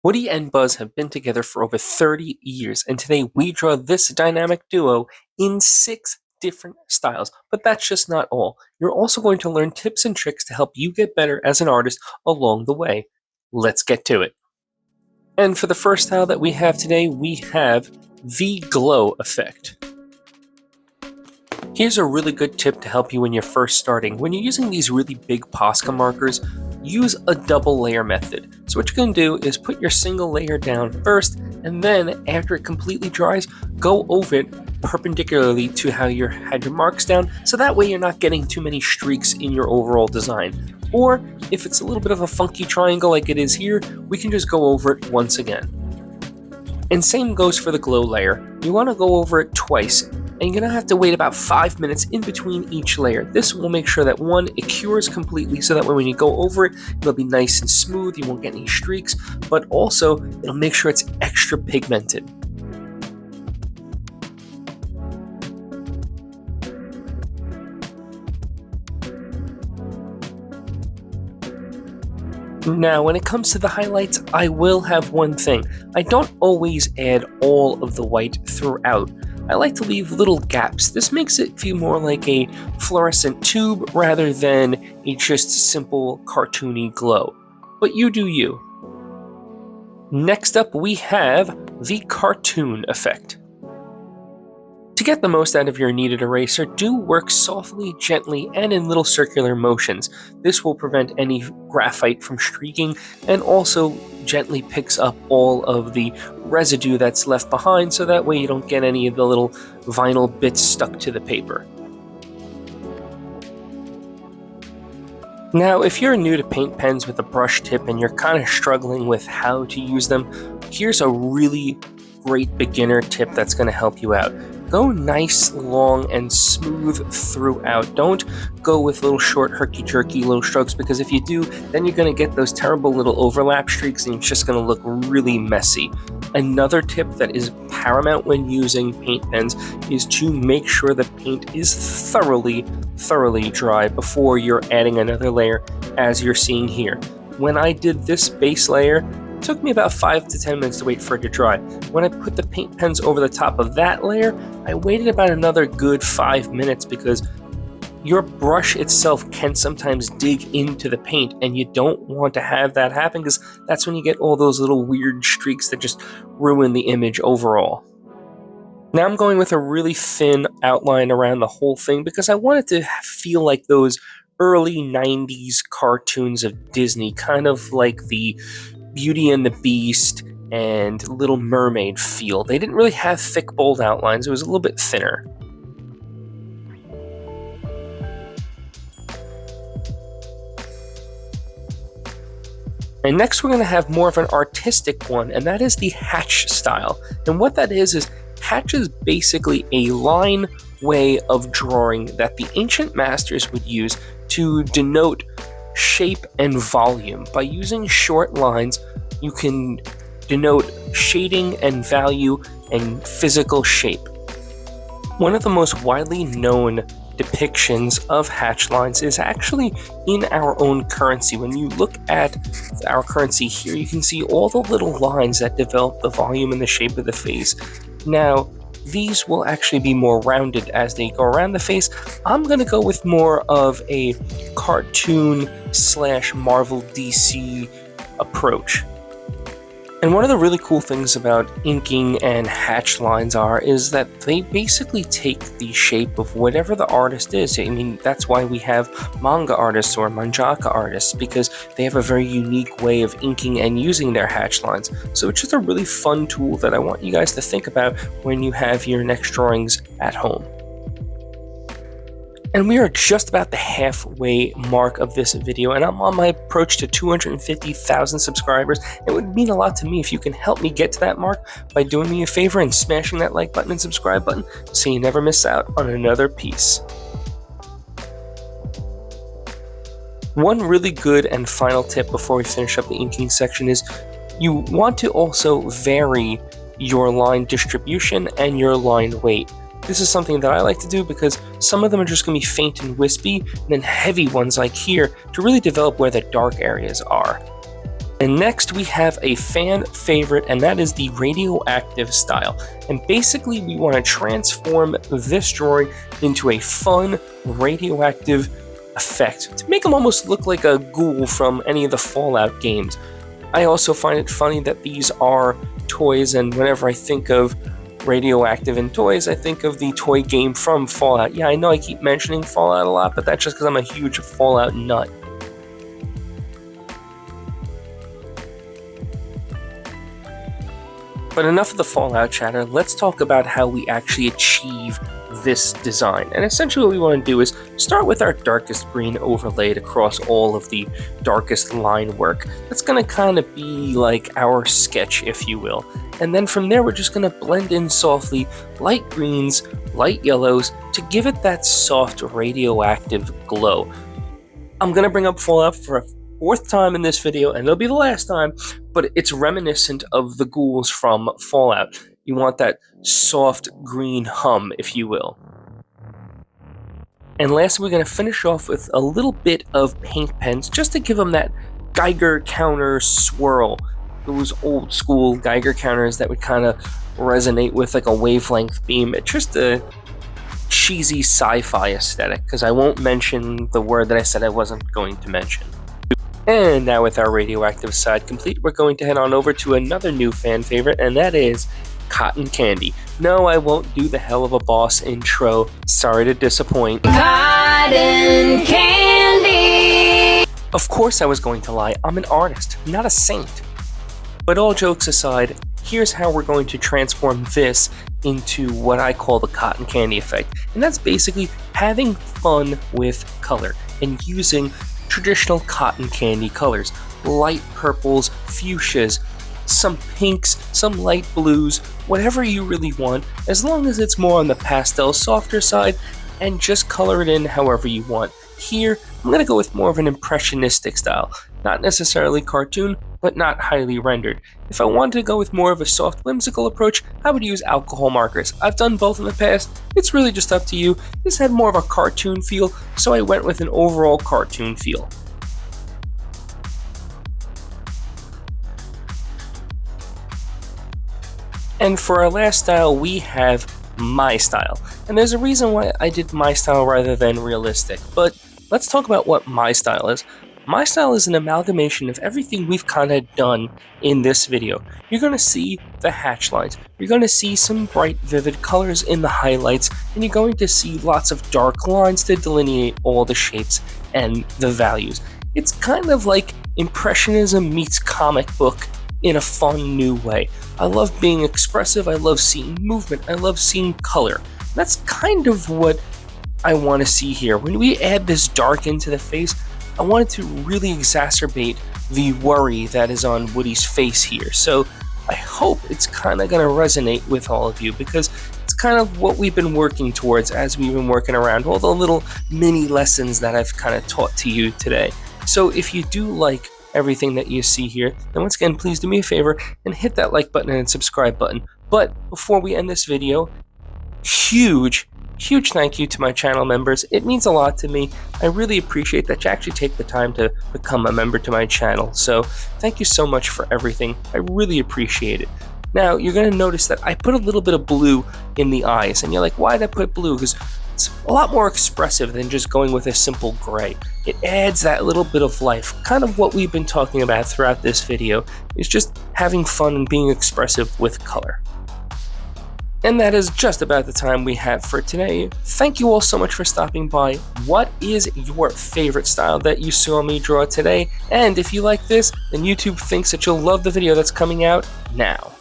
Woody and Buzz have been together for over 30 years, and today we draw this dynamic duo in 6 different styles. But that's just not all. You're also going to learn tips and tricks to help you get better as an artist along the way. Let's get to it. And for the first style that we have today, we have the glow effect. Here's a really good tip to help you when you're first starting. When you're using these really big Posca markers, use a double layer method. So what you're going to do is put your single layer down first, and then after it completely dries, go over it perpendicularly to how you had your marks down, so that way you're not getting too many streaks in your overall design. Or if it's a little bit of a funky triangle like it is here, we can just go over it once again. And same goes for the glow layer. You want to go over it twice, and you're going to have to wait about 5 minutes in between each layer. This will make sure that one, it cures completely, so that way when you go over it, it'll be nice and smooth, you won't get any streaks, but also it'll make sure it's extra pigmented. Now, when it comes to the highlights, I will have one thing. I don't always add all of the white throughout. I like to leave little gaps. This makes it feel more like a fluorescent tube rather than a just simple cartoony glow. But you do you. Next up, we have the cartoon effect. To get the most out of your kneaded eraser, do work softly, gently, and in little circular motions. This will prevent any graphite from streaking and also gently picks up all of the residue that's left behind, so that way you don't get any of the little vinyl bits stuck to the paper. Now, if you're new to paint pens with a brush tip and you're kind of struggling with how to use them, here's a really great beginner tip that's going to help you out. Go nice, long, and smooth throughout. Don't go with little short, herky-jerky little strokes, because if you do, then you're going to get those terrible little overlap streaks and it's just going to look really messy. Another tip that is paramount when using paint pens is to make sure the paint is thoroughly dry before you're adding another layer, as you're seeing here. When I did this base layer, it took me about 5 to 10 minutes to wait for it to dry. When I put the paint pens over the top of that layer, I waited about another good 5 minutes, because your brush itself can sometimes dig into the paint, and you don't want to have that happen, because that's when you get all those little weird streaks that just ruin the image overall. Now I'm going with a really thin outline around the whole thing, because I want it to feel like those early 90s cartoons of Disney, kind of like the Beauty and the Beast and Little Mermaid feel. They didn't really have thick, bold outlines. It was a little bit thinner. And next we're going to have more of an artistic one, and that is the hatch style. And what that is hatch is basically a line way of drawing that the ancient masters would use to denote shape and volume. By using short lines, you can denote shading and value and physical shape. One of the most widely known depictions of hatch lines is actually in our own currency. When you look at our currency here, you can see all the little lines that develop the volume and the shape of the face. Now, these will actually be more rounded as they go around the face. I'm going to go with more of a cartoon / Marvel DC approach. And one of the really cool things about inking and hatch lines is that they basically take the shape of whatever the artist is. I mean, that's why we have manga artists or mangaka artists, because they have a very unique way of inking and using their hatch lines. So it's just a really fun tool that I want you guys to think about when you have your next drawings at home. And we are just about the halfway mark of this video, and I'm on my approach to 250,000 subscribers. It would mean a lot to me if you can help me get to that mark by doing me a favor and smashing that like button and subscribe button so you never miss out on another piece. One really good and final tip before we finish up the inking section is you want to also vary your line distribution and your line weight. This is something that I like to do because some of them are just going to be faint and wispy, and then heavy ones like here to really develop where the dark areas are. And next we have a fan favorite, and that is the Radioactive style. And basically we want to transform this drawing into a fun radioactive effect to make them almost look like a ghoul from any of the Fallout games. I also find it funny that these are toys, and whenever I think of Radioactive and toys, I think of the toy game from Fallout. Yeah, I know I keep mentioning Fallout a lot, but that's just because I'm a huge Fallout nut. But enough of the Fallout chatter, let's talk about how we actually achieve this design. And essentially what we want to do is start with our darkest green overlaid across all of the darkest line work. That's going to kind of be like our sketch, if you will. And then from there we're just going to blend in softly light greens, light yellows to give it that soft radioactive glow. I'm going to bring up Fallout for a fourth time in this video, and it'll be the last time, but it's reminiscent of the ghouls from Fallout. You want that soft green hum, if you will. And lastly, we're going to finish off with a little bit of paint pens just to give them that Geiger counter swirl. Those old school Geiger counters that would kind of resonate with like a wavelength beam. It's just a cheesy sci-fi aesthetic, because I won't mention the word that I said I wasn't going to mention. And now with our radioactive side complete, we're going to head on over to another new fan favorite, and that is cotton candy. No, I won't do the Hell of a Boss intro. Sorry to disappoint. Cotton candy! Of course I was going to lie. I'm an artist, not a saint. But all jokes aside, here's how we're going to transform this into what I call the cotton candy effect. And that's basically having fun with color and using traditional cotton candy colors, light purples, fuchsias, some pinks, some light blues, whatever you really want, as long as it's more on the pastel softer side, and just color it in however you want. Here, I'm going to go with more of an impressionistic style, not necessarily cartoon, but not highly rendered. If I wanted to go with more of a soft whimsical approach, I would use alcohol markers. I've done both in the past, it's really just up to you. This had more of a cartoon feel, so I went with an overall cartoon feel. And for our last style, we have my style. And there's a reason why I did my style rather than realistic, but let's talk about what my style is. My style is an amalgamation of everything we've kind of done in this video. You're going to see the hatch lines, you're going to see some bright vivid colors in the highlights, and you're going to see lots of dark lines to delineate all the shapes and the values. It's kind of like Impressionism meets comic book in a fun new way. I love being expressive, I love seeing movement, I love seeing color. That's kind of what I want to see here. When we add this dark into the face, I wanted to really exacerbate the worry that is on Woody's face here. So I hope it's kind of going to resonate with all of you, because it's kind of what we've been working towards as we've been working around all the little mini lessons that I've kind of taught to you today. So if you do like everything that you see here, then once again, please do me a favor and hit that like button and subscribe button. But before we end this video, huge thank you to my channel members. It means a lot to me. I really appreciate that you actually take the time to become a member to my channel. So thank you so much for everything. I really appreciate it. Now you're going to notice that I put a little bit of blue in the eyes, and you're like, why did I put blue? Because it's a lot more expressive than just going with a simple gray. It adds that little bit of life. Kind of what we've been talking about throughout this video is just having fun and being expressive with color. And that is just about the time we have for today. Thank you all so much for stopping by. What is your favorite style that you saw me draw today? And if you like this, then YouTube thinks that you'll love the video that's coming out now.